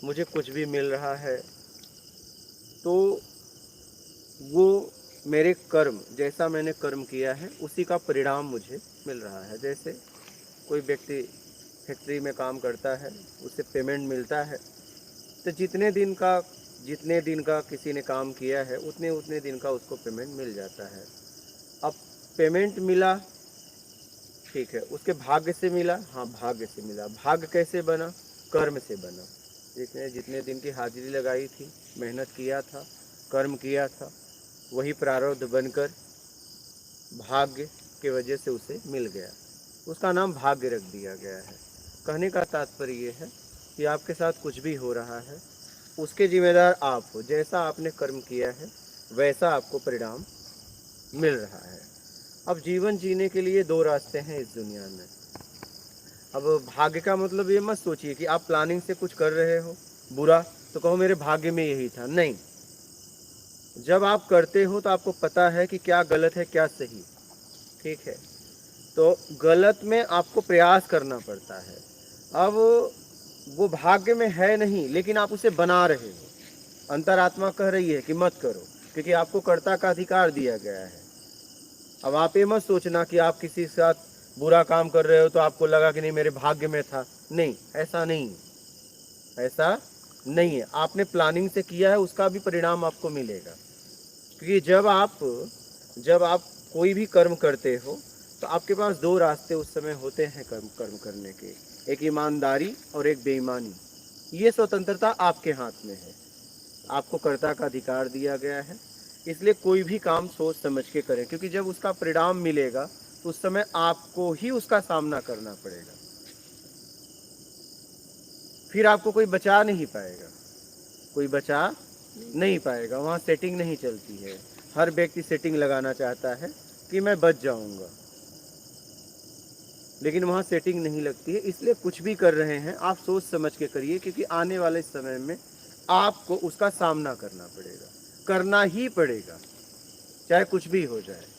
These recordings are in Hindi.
मुझे कुछ भी मिल रहा है, तो वो मेरे कर्म, जैसा मैंने कर्म किया है उसी का परिणाम मुझे मिल रहा है। जैसे कोई व्यक्ति फैक्ट्री में काम करता है, उसे पेमेंट मिलता है, तो जितने दिन का किसी ने काम किया है उतने उतने दिन का उसको पेमेंट मिल जाता है। अब पेमेंट मिला, ठीक है, उसके भाग्य से मिला, हाँ भाग्य से मिला। भाग्य कैसे बना? कर्म से बना। जिसने जितने दिन की हाजिरी लगाई थी, मेहनत किया था, कर्म किया था, वही प्रारब्ध बनकर भाग्य के वजह से उसे मिल गया। उसका नाम भाग्य रख दिया गया है। कहने का तात्पर्य ये है कि आपके साथ कुछ भी हो रहा है उसके जिम्मेदार आप हो। जैसा आपने कर्म किया है वैसा आपको परिणाम मिल रहा है। अब जीवन जीने के लिए दो रास्ते हैं इस दुनिया में। अब भाग्य का मतलब ये मत सोचिए कि आप प्लानिंग से कुछ कर रहे हो बुरा तो कहो मेरे भाग्य में यही था। नहीं, जब आप करते हो तो आपको पता है कि क्या गलत है क्या सही, ठीक है, तो गलत में आपको प्रयास करना पड़ता है। अब वो भाग्य में है नहीं, लेकिन आप उसे बना रहे हो। अंतरात्मा कह रही है कि मत करो, क्योंकि आपको कर्ता का अधिकार दिया गया है। अब आप ये मत सोचना कि आप किसी के साथ बुरा काम कर रहे हो तो आपको लगा कि नहीं मेरे भाग्य में था। नहीं, ऐसा नहीं है, ऐसा नहीं है। आपने प्लानिंग से किया है, उसका भी परिणाम आपको मिलेगा। क्योंकि जब आप कोई भी कर्म करते हो तो आपके पास दो रास्ते उस समय होते हैं कर्म करने के, एक ईमानदारी और एक बेईमानी। ये स्वतंत्रता आपके हाथ में है, आपको कर्ता का अधिकार दिया गया है। इसलिए कोई भी काम सोच समझ के करें, क्योंकि जब उसका परिणाम मिलेगा तो उस समय आपको ही उसका सामना करना पड़ेगा। फिर आपको कोई बचा नहीं पाएगा, कोई बचा नहीं पाएगा। वहाँ सेटिंग नहीं चलती है। हर व्यक्ति सेटिंग लगाना चाहता है कि मैं बच जाऊंगा, लेकिन वहाँ सेटिंग नहीं लगती है। इसलिए कुछ भी कर रहे हैं आप सोच समझ के करिए, क्योंकि आने वाले समय में आपको उसका सामना करना पड़ेगा, करना ही पड़ेगा, चाहे कुछ भी हो जाए।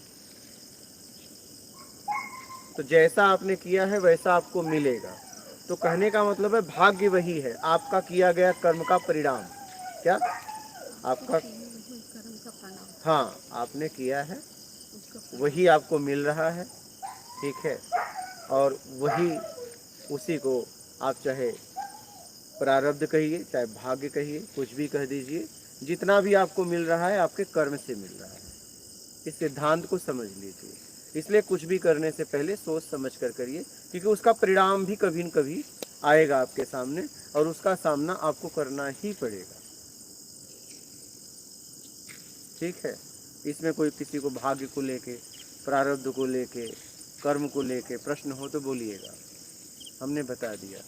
तो जैसा आपने किया है वैसा आपको मिलेगा। तो कहने का मतलब है भाग्य वही है, आपका किया गया कर्म का परिणाम। क्या आपका? हाँ, आपने किया है वही आपको मिल रहा है, ठीक है। और वही, उसी को आप चाहे प्रारब्ध कहिए चाहे भाग्य कहिए, कुछ भी कह दीजिए, जितना भी आपको मिल रहा है आपके कर्म से मिल रहा है। इस सिद्धांत को समझ लीजिए। इसलिए कुछ भी करने से पहले सोच समझ कर करिए, क्योंकि उसका परिणाम भी कभी न कभी आएगा आपके सामने और उसका सामना आपको करना ही पड़ेगा, ठीक है। इसमें कोई किसी को भाग्य को लेके, प्रारब्ध को लेके, कर्म को लेके प्रश्न हो तो बोलिएगा, हमने बता दिया।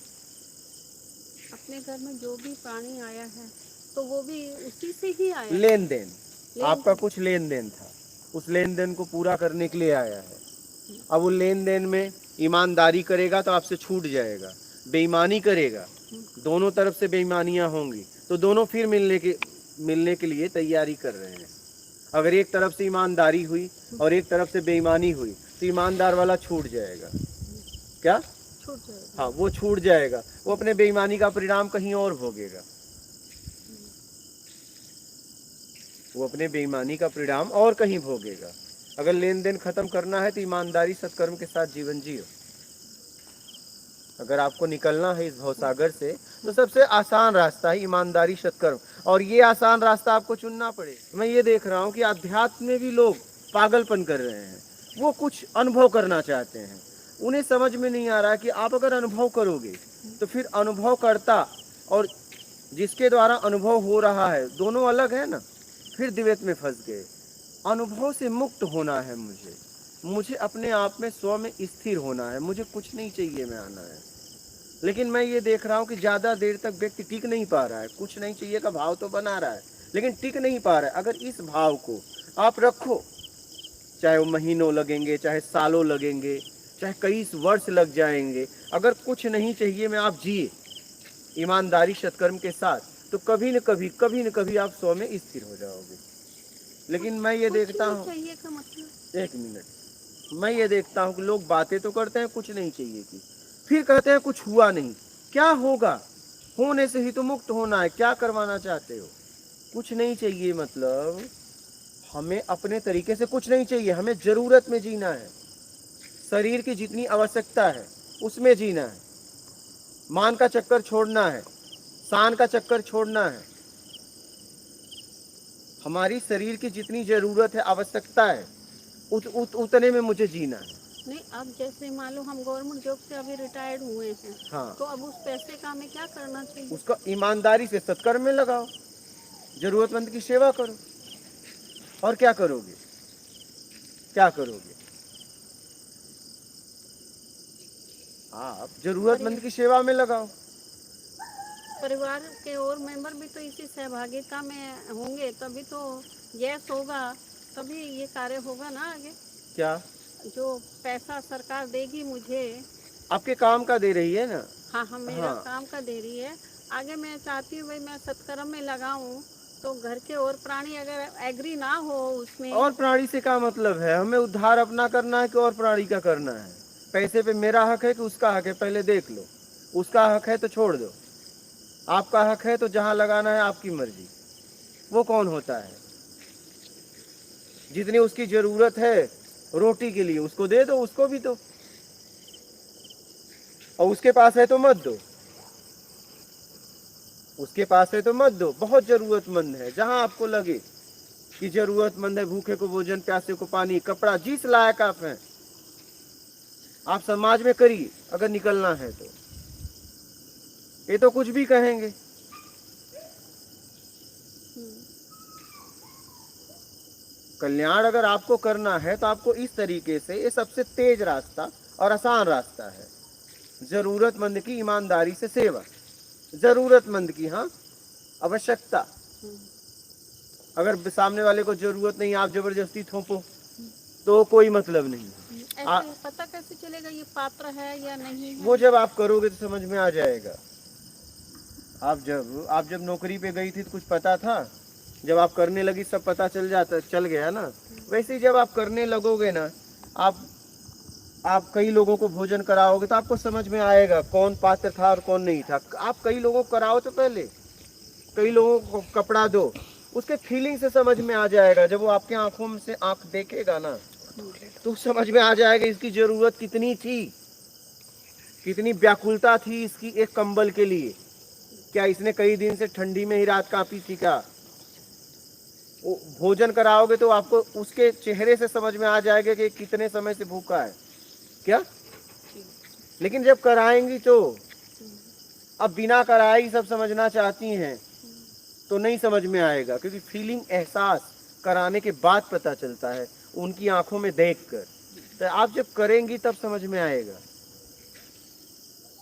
अपने घर में जो भी प्राणी आया है तो वो भी उसी से ही आया। लेन देन, आपका कुछ लेन देन था, उस लेन देन को पूरा करने के लिए आया है। अब वो लेन देन में ईमानदारी करेगा तो आपसे छूट जाएगा, बेईमानी करेगा, दोनों तरफ से बेईमानियां होंगी, तो दोनों फिर मिलने के लिए तैयारी कर रहे हैं। अगर एक तरफ से ईमानदारी हुई और एक तरफ से बेईमानी हुई तो ईमानदार वाला छूट जाएगा। क्या छूट जाएगा? हाँ, वो छूट जाएगा, वो अपने बेईमानी का परिणाम कहीं और भोगेगा, वो अपने बेईमानी का परिणाम और कहीं भोगेगा। अगर लेन देन खत्म करना है तो ईमानदारी सत्कर्म के साथ जीवन जियो। अगर आपको निकलना है इस भवसागर से तो सबसे आसान रास्ता है ईमानदारी सत्कर्म, और ये आसान रास्ता आपको चुनना पड़ेगा। मैं ये देख रहा हूँ कि अध्यात्म में भी लोग पागलपन कर रहे हैं, वो कुछ अनुभव करना चाहते हैं। उन्हें समझ में नहीं आ रहा कि आप अगर अनुभव करोगे तो फिर अनुभव करता और जिसके द्वारा अनुभव हो रहा है दोनों अलग है ना। फिर द्वैत में फंस गए। अनुभव से मुक्त होना है मुझे अपने आप में स्व में स्थिर होना है, मुझे कुछ नहीं चाहिए में आना है। लेकिन मैं ये देख रहा हूँ कि ज़्यादा देर तक व्यक्ति टिक नहीं पा रहा है। कुछ नहीं चाहिए का भाव तो बना रहा है लेकिन टिक नहीं पा रहा है। अगर इस भाव को आप रखो, चाहे वो महीनों लगेंगे, चाहे सालों लगेंगे, चाहे कई वर्ष लग जाएंगे, अगर कुछ नहीं चाहिए में आप जिए ईमानदारी सत्कर्म के साथ, तो कभी न कभी आप स्व में स्थिर हो जाओगे। लेकिन मैं ये देखता हूँ, एक मिनट, मैं ये देखता हूँ कि लोग बातें तो करते हैं कुछ नहीं चाहिए की, फिर कहते हैं कुछ हुआ नहीं। क्या होगा? होने से ही तो मुक्त होना है। क्या करवाना चाहते हो? कुछ नहीं चाहिए, मतलब हमें अपने तरीके से कुछ नहीं चाहिए, हमें जरूरत में जीना है। शरीर की जितनी आवश्यकता है उसमें जीना है। मान का चक्कर छोड़ना है, शान का चक्कर छोड़ना है। हमारी शरीर की जितनी जरूरत है, आवश्यकता है, उतने में मुझे जीना है। नहीं, अब जैसे मान लो हम गवर्नमेंट जॉब से अभी रिटायर्ड हुए हैं, हाँ, तो अब उस पैसे का हमें क्या करना चाहिए? उसका ईमानदारी से सत्कर्म में लगाओ, जरूरतमंद की सेवा करो। और क्या करोगे? क्या करोगे? आप जरूरतमंद की सेवा में लगाओ। परिवार के और मेंबर भी तो इसी सहभागिता में होंगे, तभी तो यस होगा, तभी ये कार्य होगा ना आगे। क्या? जो पैसा सरकार देगी मुझे, आपके काम का दे रही है ना। हाँ हाँ, मेरा हाँ, काम का दे रही है। आगे मैं चाहती हूँ भाई मैं सत्कर्म में लगाऊं, तो घर के और प्राणी अगर एग्री ना हो उसमें। और प्राणी से क्या मतलब है? हमें उद्धार अपना करना है कि और प्राणी का करना है? पैसे पे मेरा हक है कि उसका हक है, पहले देख लो। उसका हक है तो छोड़ दो, आपका हक है तो जहां लगाना है आपकी मर्जी। वो कौन होता है? जितनी उसकी जरूरत है रोटी के लिए उसको दे दो, उसको भी दो, और उसके पास है तो मत दो। उसके पास है तो मत दो। बहुत जरूरतमंद है, जहां आपको लगे कि जरूरतमंद है, भूखे को भोजन, प्यासे को पानी, कपड़ा, जिस लायक आप हैं, आप समाज में करिए अगर निकलना है तो। ये तो कुछ भी कहेंगे। कल्याण अगर आपको करना है तो आपको इस तरीके से, ये सबसे तेज रास्ता और आसान रास्ता है। जरूरतमंद की ईमानदारी से सेवा, जरूरतमंद की, हाँ, आवश्यकता। अगर सामने वाले को जरूरत नहीं, आप जबरदस्ती थोपो तो कोई मतलब नहीं। ऐसे पता कैसे चलेगा ये पात्र है या नहीं है? वो जब आप करोगे तो समझ में आ जाएगा। आप जब नौकरी पे गई थी तो कुछ पता था? जब आप करने लगी सब पता चल गया ना। वैसे ही जब आप करने लगोगे ना, आप कई लोगों को भोजन कराओगे तो आपको समझ में आएगा कौन पात्र था और कौन नहीं था। आप कई लोगों को कराओ तो पहले कई लोगों को कपड़ा दो, उसके फीलिंग से समझ में आ जाएगा। जब वो आपके आंखों में से आंख देखेगा ना, तो समझ में आ जाएगा इसकी जरूरत कितनी थी, कितनी व्याकुलता थी इसकी एक कंबल के लिए। क्या इसने कई दिन से ठंडी में ही रात कांपी थी? क्या भोजन कराओगे तो आपको उसके चेहरे से समझ में आ जाएगा कि कितने समय से भूखा है। क्या? लेकिन जब कराएंगी तो, अब बिना कराए ही सब समझना चाहती हैं तो नहीं समझ में आएगा, क्योंकि फीलिंग, एहसास कराने के बाद पता चलता है उनकी आंखों में देखकर। तो आप जब करेंगी तब समझ में आएगा,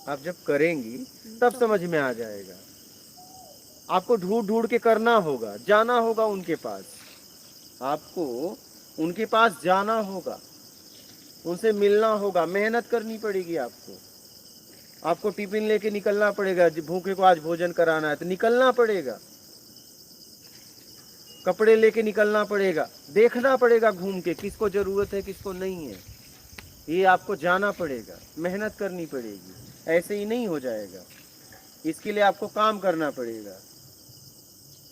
आप जब करेंगी तब समझ में आ जाएगा। आपको ढूंढ ढूंढ के करना होगा, जाना होगा उनके पास, आपको उनके पास जाना होगा, उनसे मिलना होगा, मेहनत करनी पड़ेगी आपको टिफिन लेके निकलना पड़ेगा। भूखे को आज भोजन कराना है तो निकलना पड़ेगा, कपड़े लेके निकलना पड़ेगा, देखना पड़ेगा घूम के किसको जरूरत है किसको नहीं है। ये आपको जाना पड़ेगा, मेहनत करनी पड़ेगी, ऐसे ही नहीं हो जाएगा। इसके लिए आपको काम करना पड़ेगा,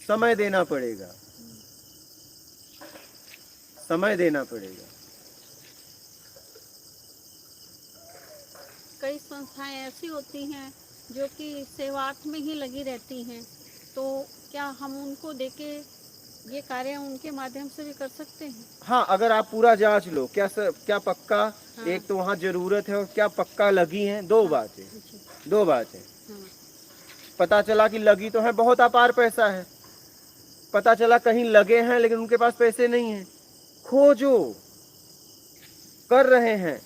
समय देना पड़ेगा, समय देना पड़ेगा। कई संस्थाएं ऐसी होती हैं जो कि सेवार्थ में ही लगी रहती हैं, तो क्या हम उनको देके ये कार्य उनके माध्यम से भी कर सकते हैं? हाँ, अगर आप पूरा जांच लो क्या पक्का, हाँ। एक तो वहाँ जरूरत है और क्या पक्का लगी है, दो बातें, दो बातें। हाँ। पता चला कि लगी तो है, बहुत अपार पैसा है। पता चला कहीं लगे हैं लेकिन उनके पास पैसे नहीं है, खोजो। कर रहे हैं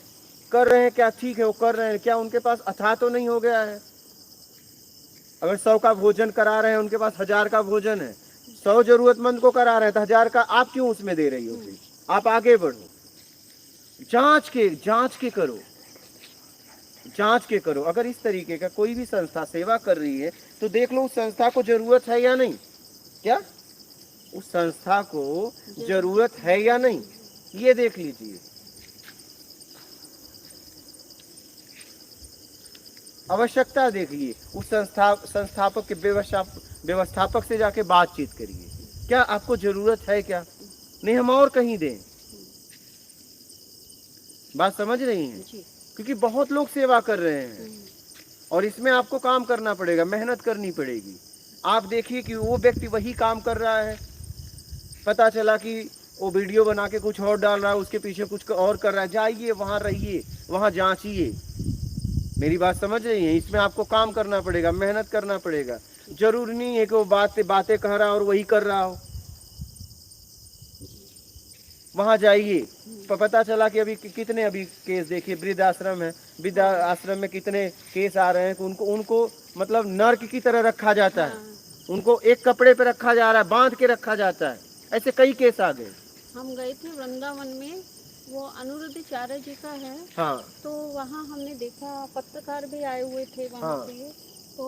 क्या? ठीक है, वो कर रहे हैं, क्या उनके पास अथाह तो नहीं हो गया है? अगर 100 का भोजन करा रहे हैं, उनके पास 1000 का भोजन है, 100 जरूरतमंद को करा रहे हैं तो 1000 का आप क्यों उसमें दे रही हो? आप आगे बढ़ो, जांच के करो, जांच के करो। अगर इस तरीके का कोई भी संस्था सेवा कर रही है तो देख लो उस संस्था को जरूरत है या नहीं। क्या उस संस्था को जरूरत है या नहीं, ये देख लीजिए। आवश्यकता देखिए, उस संस्थापक के व्यवस्थापक से जाके बातचीत करिए, क्या आपको जरूरत है क्या, नहीं हम और कहीं दें। बात समझ रही हैं? जी। क्योंकि बहुत लोग सेवा कर रहे हैं और इसमें आपको काम करना पड़ेगा, मेहनत करनी पड़ेगी। आप देखिए कि वो व्यक्ति वही काम कर रहा है, पता चला कि वो वीडियो बना के कुछ और डाल रहा है, उसके पीछे कुछ और कर रहा है। जाइए वहाँ रहिए, वहाँ जांचिए। मेरी बात समझ रही है? इसमें आपको काम करना पड़ेगा, मेहनत करना पड़ेगा। जरूरी नहीं है कि वो बातें कह रहा है और वही कर रहा हो। वहाँ जाइए, पता चला कि अभी कितने अभी केस देखिए, वृद्ध आश्रम है, वृद्ध आश्रम में कितने केस आ रहे हैं कि उनको मतलब नर्क की तरह रखा जाता है। उनको एक कपड़े पे रखा जा रहा है, बांध के रखा जाता है। ऐसे कई केस आ गए। हम गए थे वृंदावन में, वो अनिरुद्धाचार्य जी का है। हाँ तो वहाँ हमने देखा, पत्रकार भी आए हुए थे वहाँ हाँ पे। तो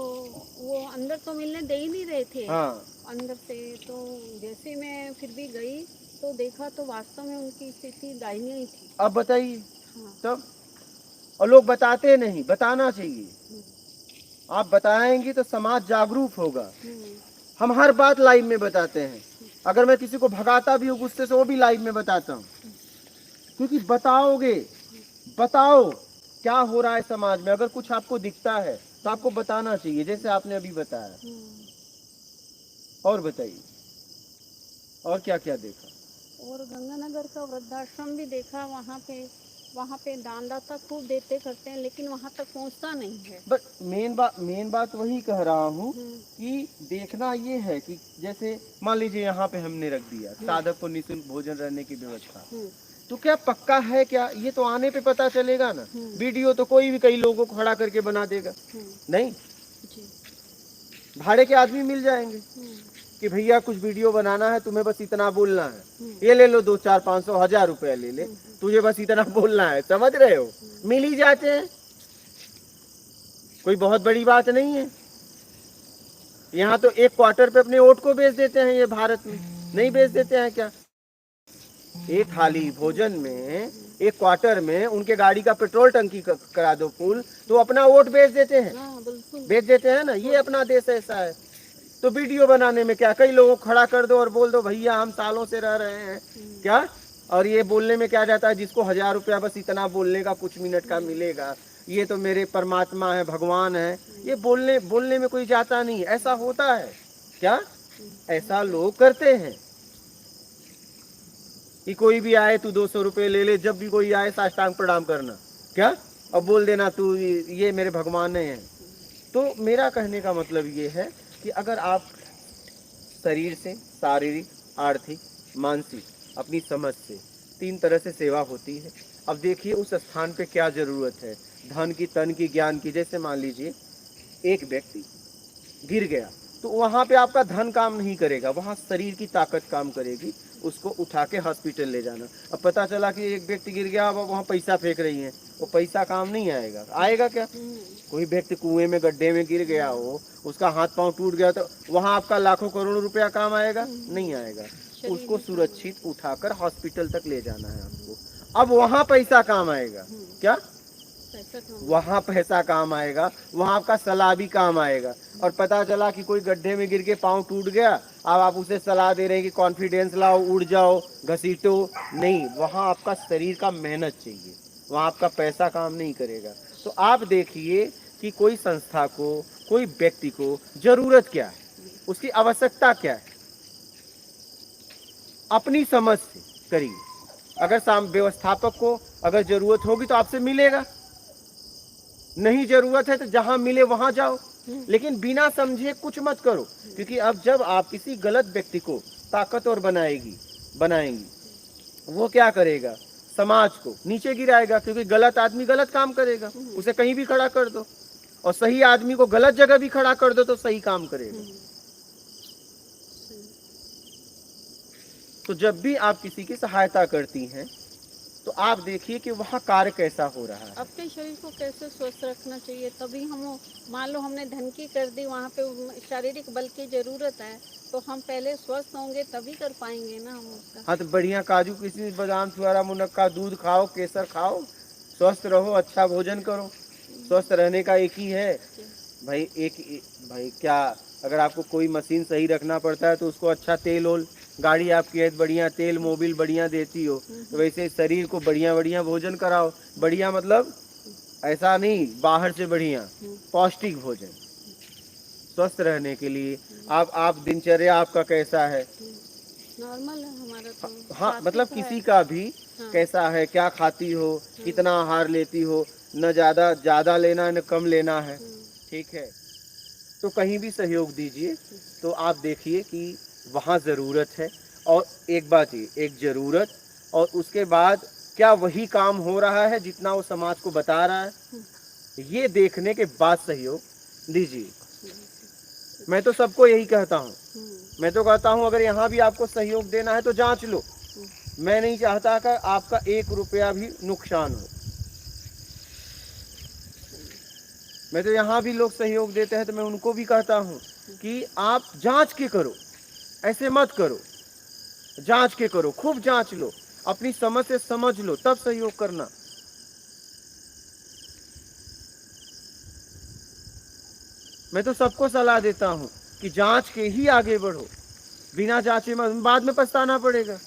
वो अंदर तो मिलने दे ही नहीं रहे थे हाँ अंदर से। तो जैसे मैं फिर भी गई तो देखा तो वास्तव में उनकी स्थिति दयनीय थी। अब बताइए। हाँ। तब और लोग बताते नहीं, बताना चाहिए। हम्म, आप बताएंगी तो समाज जागरूक होगा। हम्म, हम हर बात लाइव में बताते हैं। अगर मैं किसी को भगाता भी हूँ गुस्से से, वो भी लाइव में बताता हूँ, क्योंकि बताओगे, बताओ क्या हो रहा है समाज में। अगर कुछ आपको दिखता है तो आपको बताना चाहिए, जैसे आपने अभी बताया। और बताइए, और क्या क्या देखा? और गंगानगर का वृद्धाश्रम भी देखा। वहाँ पे दानदाता खूब देते करते हैं, लेकिन वहाँ तक पहुँचता नहीं है। बट मेन बात वही कह रहा हूँ कि देखना ये है कि जैसे मान लीजिए यहाँ पे हमने रख दिया साधक को निःशुल्क भोजन रहने की व्यवस्था, तो क्या पक्का है क्या? ये तो आने पे पता चलेगा ना। वीडियो तो कोई भी कई लोगों को खड़ा करके बना देगा, नहीं भाड़े के आदमी मिल जाएंगे कि भैया कुछ वीडियो बनाना है, तुम्हें बस इतना बोलना है, ये ले लो 2, 4, 500, 1000 रुपया ले ले, तुझे बस इतना बोलना है। समझ रहे हो? मिल ही जाते हैं, कोई बहुत बड़ी बात नहीं है। यहाँ तो एक क्वार्टर पे अपने वोट को बेच देते हैं, ये भारत में नहीं बेच देते हैं क्या? एक थाली भोजन में, एक क्वार्टर में उनके गाड़ी का पेट्रोल टंकी करा दो फुल, तो अपना वोट बेच देते हैं। बेच देते हैं ना, ये अपना देश ऐसा है। तो वीडियो बनाने में क्या, कई लोगों को खड़ा कर दो और बोल दो भैया हम सालों से रह रहे हैं क्या, और ये बोलने में क्या जाता है, जिसको 1000 रुपया बस इतना बोलने का कुछ मिनट का मिलेगा, ये तो मेरे परमात्मा है, भगवान है, ये बोलने में कोई जाता नहीं। ऐसा होता है क्या? ऐसा लोग करते हैं कि कोई भी आए तू 200 रुपये ले ले, जब भी कोई आए साष्टांग प्रणाम करना क्या, और बोल देना तू ये मेरे भगवान हैं। तो मेरा कहने का मतलब ये है कि अगर आप शरीर से, शारीरिक, आर्थिक, मानसिक, अपनी समझ से 3 तरह से सेवा होती है। अब देखिए उस स्थान पे क्या जरूरत है, धन की, तन की, ज्ञान की। जैसे मान लीजिए एक व्यक्ति गिर गया, तो वहाँ पे आपका धन काम नहीं करेगा, वहाँ शरीर की ताकत काम करेगी, उसको उठा के हॉस्पिटल ले जाना। अब पता चला कि एक व्यक्ति गिर गया, अब वहाँ पैसा फेंक रही है, वो पैसा काम नहीं आएगा। आएगा क्या? कोई व्यक्ति कुएं में, गड्ढे में गिर गया हो, उसका हाथ पांव टूट गया, तो वहाँ आपका लाखों करोड़ों रुपया काम आएगा? नहीं आएगा। उसको सुरक्षित उठाकर हॉस्पिटल तक ले जाना है आपको। अब वहाँ पैसा काम आएगा क्या? वहाँ पैसा काम आएगा, वहाँ आपका सलाह भी काम आएगा। और पता चला कि कोई गड्ढे में गिर के पाँव टूट गया, अब आप उसे सलाह दे रहे हैं कि कॉन्फिडेंस लाओ, उड़ जाओ, घसीटो, नहीं, वहाँ आपका शरीर का मेहनत चाहिए, वहाँ आपका पैसा काम नहीं करेगा। तो आप देखिए कि कोई संस्था को, कोई व्यक्ति को जरूरत क्या है, उसकी आवश्यकता क्या है, अपनी समझ से करिए। अगर व्यवस्थापक को अगर जरूरत होगी तो आपसे मिलेगा, नहीं जरूरत है तो जहां मिले वहां जाओ, लेकिन बिना समझे कुछ मत करो। क्योंकि अब जब आप किसी गलत व्यक्ति को ताकतवर बनाएंगी, वो क्या करेगा, समाज को नीचे गिराएगा। क्योंकि गलत आदमी गलत काम करेगा, उसे कहीं भी खड़ा कर दो, और सही आदमी को गलत जगह भी खड़ा कर दो तो सही काम करेगा। तो जब भी आप किसी की सहायता करती हैं तो आप देखिए कि वहाँ कार्य कैसा हो रहा है। अपने शरीर को कैसे स्वस्थ रखना चाहिए, तभी हम, मान लो हमने धन की कर दी, वहाँ पे शारीरिक बल की जरूरत है, तो हम पहले स्वस्थ होंगे तभी कर पाएंगे ना हम उसका। हाँ, तो बढ़िया काजू किशमिश बादाम छुआरा मुनक्का दूध खाओ, केसर खाओ, स्वस्थ रहो, अच्छा भोजन करो, स्वस्थ रहने का एक ही है भाई, भाई क्या, अगर आपको कोई मशीन सही रखना पड़ता है तो उसको अच्छा तेल ओल, गाड़ी आपकी है बढ़िया तेल मोबिल बढ़िया देती हो, तो वैसे शरीर को बढ़िया बढ़िया भोजन कराओ। बढ़िया मतलब ऐसा नहीं बाहर से बढ़िया, पौष्टिक भोजन स्वस्थ रहने के लिए। आप दिनचर्या आपका कैसा है? नॉर्मल है हमारा तो, हाँ मतलब सात्विक है। किसी का भी हाँ। कैसा है, क्या खाती हो, कितना आहार लेती हो, न ज़्यादा ज़्यादा लेना है न कम लेना है, ठीक है। तो कहीं भी सहयोग दीजिए तो आप देखिए कि वहाँ ज़रूरत है, और एक बात ये, एक ज़रूरत और उसके बाद क्या वही काम हो रहा है जितना वो समाज को बता रहा है, ये देखने के बाद सहयोग दीजिए। मैं तो सबको यही कहता हूँ, मैं तो कहता हूँ अगर यहाँ भी आपको सहयोग देना है तो जांच लो। मैं नहीं चाहता कि आपका 1 रुपया भी नुकसान हो। मैं तो यहाँ भी लोग सहयोग देते हैं तो मैं उनको भी कहता हूँ कि आप जांच के करो, ऐसे मत करो, जांच के करो, खूब जांच लो, अपनी समझ से समझ लो तब सहयोग करना। मैं तो सबको सलाह देता हूँ कि जांच के ही आगे बढ़ो, बिना जांचे में बाद में पछताना पड़ेगा।